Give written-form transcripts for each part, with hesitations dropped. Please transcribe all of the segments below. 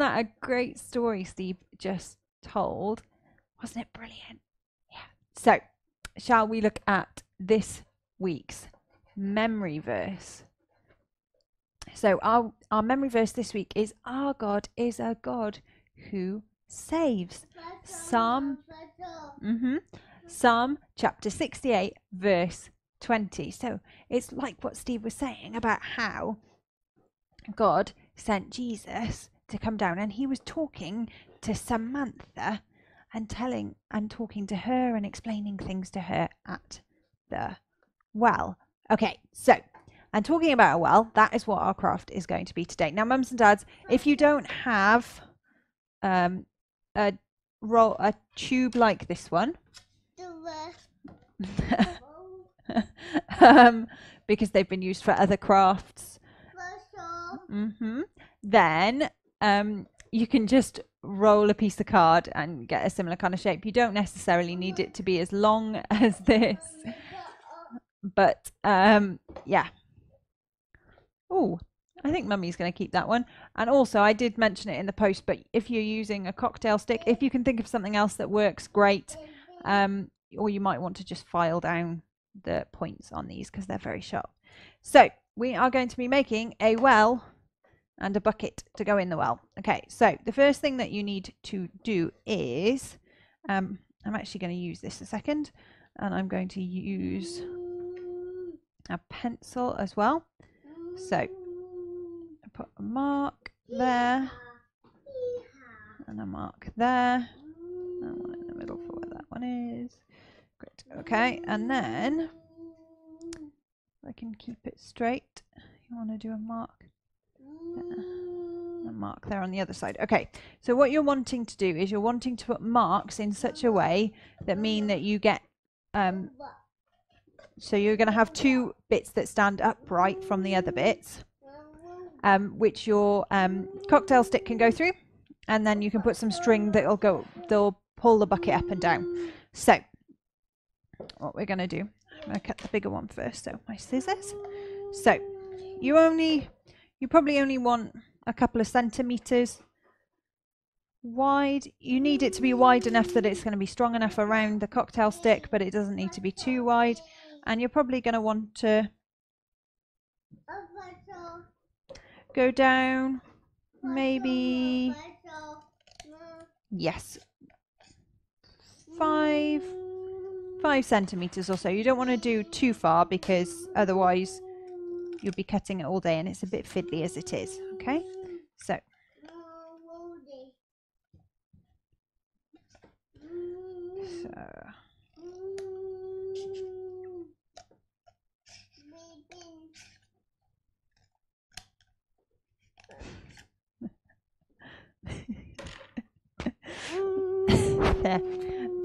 that a great story Steve just told? Wasn't it brilliant? Yeah. So, shall we look at this week's memory verse? So our memory verse this week is our God is a God who saves. Psalm chapter 68 verse 20. So it's like what Steve was saying about how God sent Jesus to come down, and he was talking to Samantha and talking to her and explaining things to her at the well. Okay, so and talking about a well, that is what our craft is going to be today. Now, mums and dads, if you don't have a tube like this one, because they've been used for other crafts, then you can just roll a piece of card and get a similar kind of shape. You don't necessarily need it to be as long as this, but yeah. Oh, I think Mummy's going to keep that one. And also, I did mention it in the post, but if you're using a cocktail stick, if you can think of something else that works, great. Or you might want to just file down the points on these because they're very sharp. So we are going to be making a well and a bucket to go in the well. Okay, so the first thing that you need to do is, I'm actually going to use this a second, and I'm going to use a pencil as well. So I put a mark there and a mark there and one in the middle for where that one is. Great. Okay, and then I can keep it straight. You want to do a mark there, a mark there on the other side. Okay, so what you're wanting to do is you're wanting to put marks in such a way that mean that you get so you're going to have two bits that stand upright from the other bits, which your cocktail stick can go through, and then you can put some string they'll pull the bucket up and down. So what we're going to do, I'm going to cut the bigger one first, so my scissors. So you probably only want a couple of centimeters wide. You need it to be wide enough that it's going to be strong enough around the cocktail stick, but it doesn't need to be too wide. And you're probably going to want to go down maybe, yes, 5 centimeters or so. You don't want to do too far because otherwise you'll be cutting it all day and it's a bit fiddly as it is. Okay, so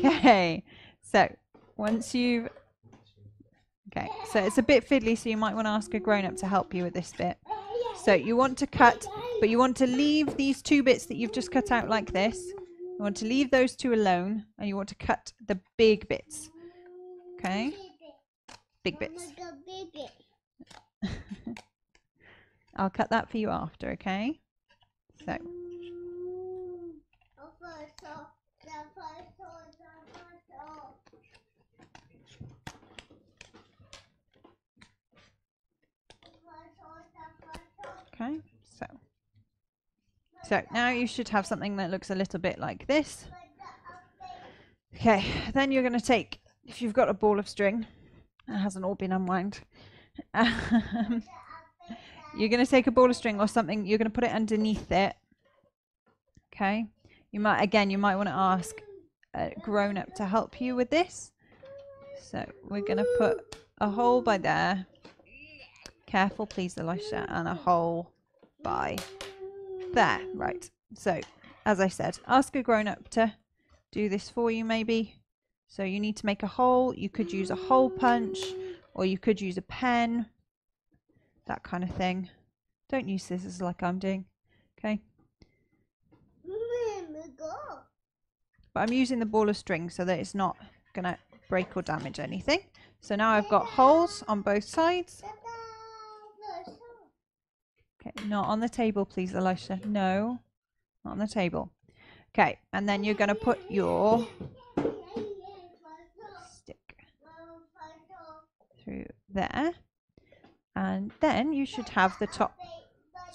okay, so once you've so it's a bit fiddly, so you might want to ask a grown-up to help you with this bit. So you want to cut, but you want to leave these two bits that you've just cut out like this. You want to leave those two alone, and you want to cut the big bits. Okay, big bits. I'll cut that for you after. Okay, so okay, so now you should have something that looks a little bit like this. Okay, then you're going to take, if you've got a ball of string that hasn't all been unwound, you're going to take a ball of string or something, you're going to put it underneath it. Okay, you might want to ask a grown-up to help you with this. So we're going to put a hole by there. Careful please, Elisha, and a hole by there. Right, so as I said, ask a grown-up to do this for you maybe. So you need to make a hole. You could use a hole punch or you could use a pen, that kind of thing. Don't use scissors like I'm doing. Okay, but I'm using the ball of string so that it's not gonna break or damage anything. So now I've got holes on both sides. Okay, not on the table please, Elisha. No, on the table. Okay, and then you're going to put your stick through there, and then you should have the top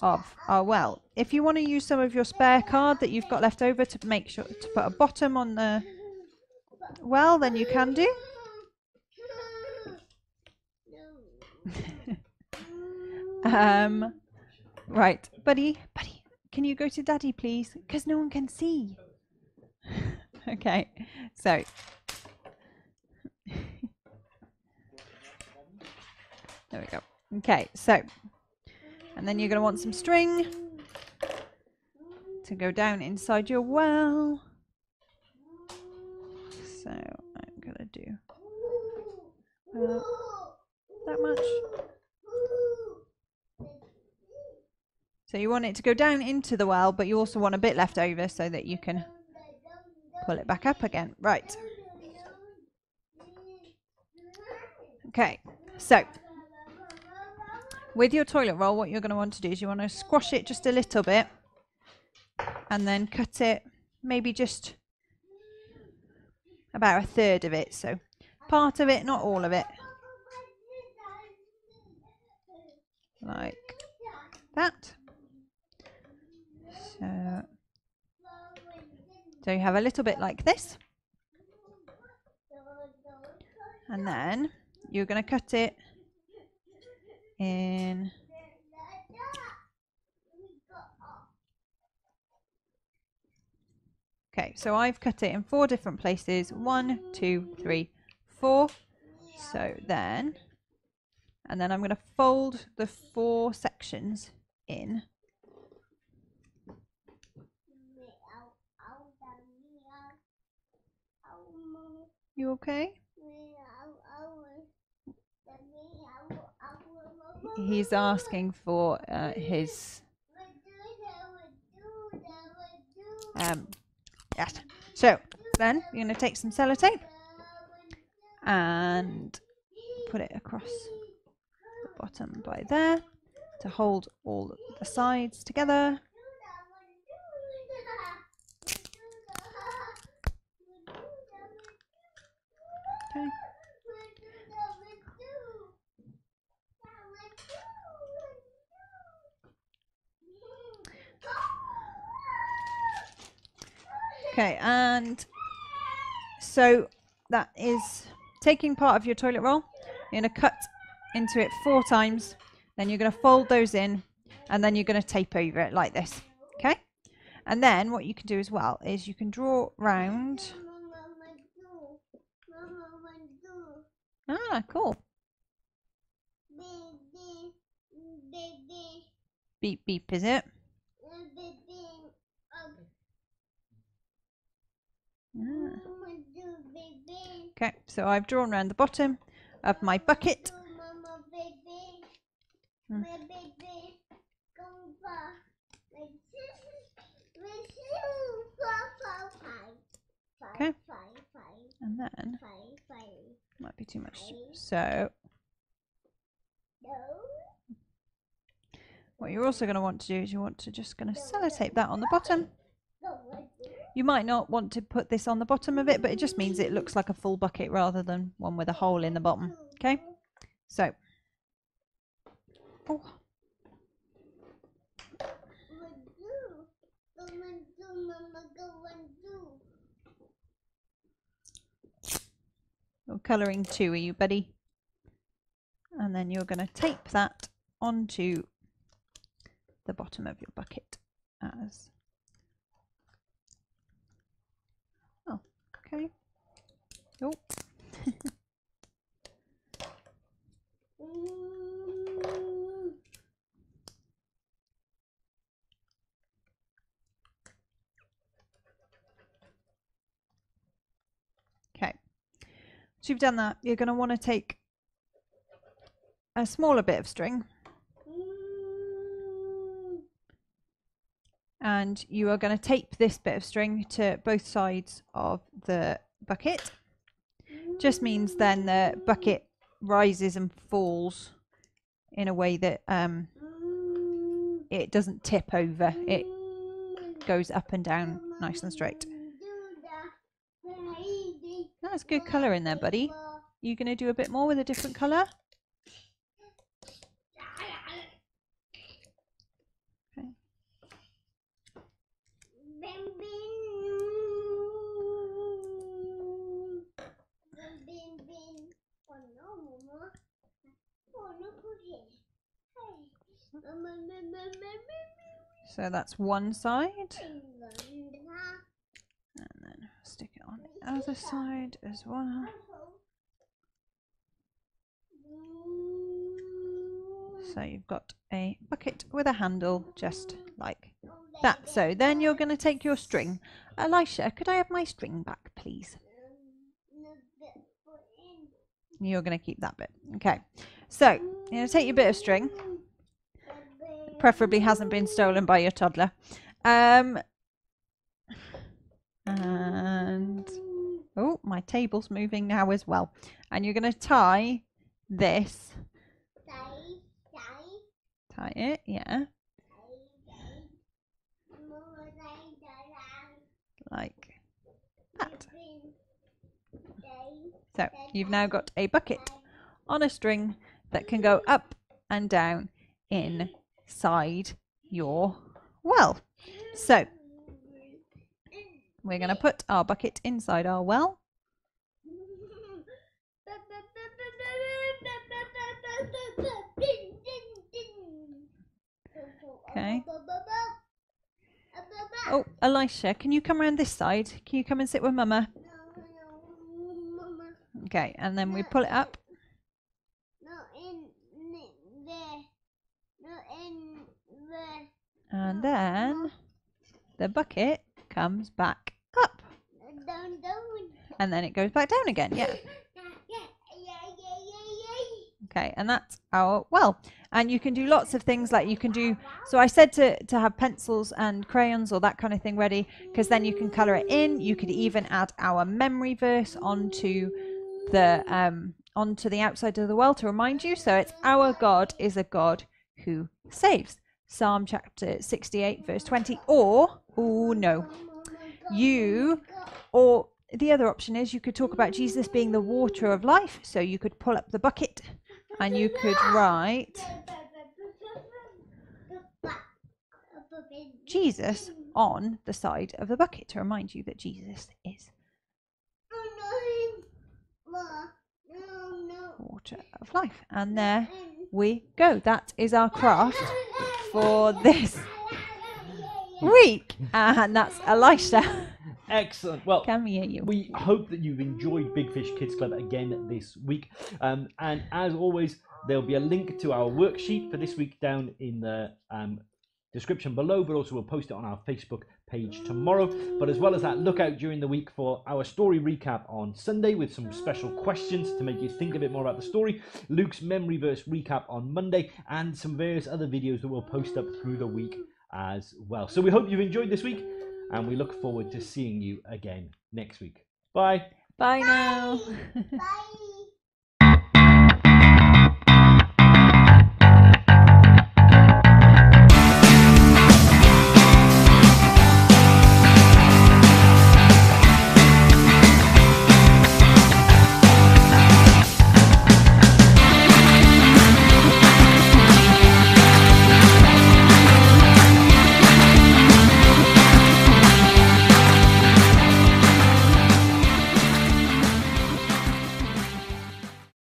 of our well. If you want to use some of your spare card that you've got left over to make sure to put a bottom on the well, then you can do. Right, buddy, can you go to daddy, please? Because no one can see. Okay, so there we go. Okay, so, and then you're going to want some string to go down inside your well. So I'm going to do that much. So you want it to go down into the well, but you also want a bit left over so that you can pull it back up again. Right. Okay, so with your toilet roll, what you're going to want to do is you want to squash it just a little bit and then cut it maybe just about a third of it. So part of it, not all of it. Like that. So you have a little bit like this. And then you're going to cut it in okay, so I've cut it in 4 different places. 1, 2, 3, 4. So then, and then I'm going to fold the 4 sections in. You okay? He's asking for his yes. So then you're going to take some sellotape and put it across the bottom by there to hold all the sides together. Okay. Okay, and so that is taking part of your toilet roll. You're going to cut into it 4 times, then you're going to fold those in, and then you're going to tape over it like this. Okay, and then what you can do as well is you can draw round. Ah, cool. Beep beep, is it? Okay, so I've drawn around the bottom of my bucket. Okay, and then might be too much. So what you're also going to want to do is you want to just going to sellotape that on the bottom. You might not want to put this on the bottom of it, but it just means it looks like a full bucket rather than one with a hole in the bottom. Okay, so you're colouring 2, are you, buddy? And then you're going to tape that onto the bottom of your bucket as oh, okay. Oh. Okay, so you've done that. You're going to want to take a smaller bit of string and you are going to tape this bit of string to both sides of the bucket. Just means then the bucket rises and falls in a way that it doesn't tip over. goes up and down nice and straight. That's good colour in there, buddy. You going to do a bit more with a different colour? Okay. So that's one side. And then stick it on the other side as well. So you've got a bucket with a handle just like that. So then you're going to take your string. Elisha, could I have my string back, please? You're going to keep that bit. Okay. So you're going to take your bit of string. Preferably hasn't been stolen by your toddler. And oh, my table's moving now as well. And you're going to tie this. Tie it, yeah. Like that. So you've now got a bucket on a string that can go up and down inside your well. So we're going to put our bucket inside our well. Okay. Oh, Elisha, can you come around this side? Can you come and sit with Mama? Okay, and then we pull it up. And then the bucket comes back up. And then it goes back down again, yeah. Okay, and that's our well. And you can do lots of things, like you can do, so I said to have pencils and crayons or that kind of thing ready, because then you can colour it in. You could even add our memory verse onto the outside of the well to remind you. So it's our God is a God who saves. Psalm chapter 68 verse 20. Or, oh no, or the other option is you could talk about Jesus being the water of life. So you could pull up the bucket and you could write Jesus on the side of the bucket to remind you that Jesus is water of life. And there we go. That is our craft for this week. And that's Elisha. Excellent. Well, can we hear you? We hope that you've enjoyed Big Fish Kids Club again this week. And as always, there'll be a link to our worksheet for this week down in the description below, but also we'll post it on our Facebook page tomorrow. But as well as that, look out during the week for our story recap on Sunday with some special questions to make you think a bit more about the story, Luke's memory verse recap on Monday, and some various other videos that we'll post up through the week as well. So we hope you've enjoyed this week, and we look forward to seeing you again next week. Bye. Bye now. Bye.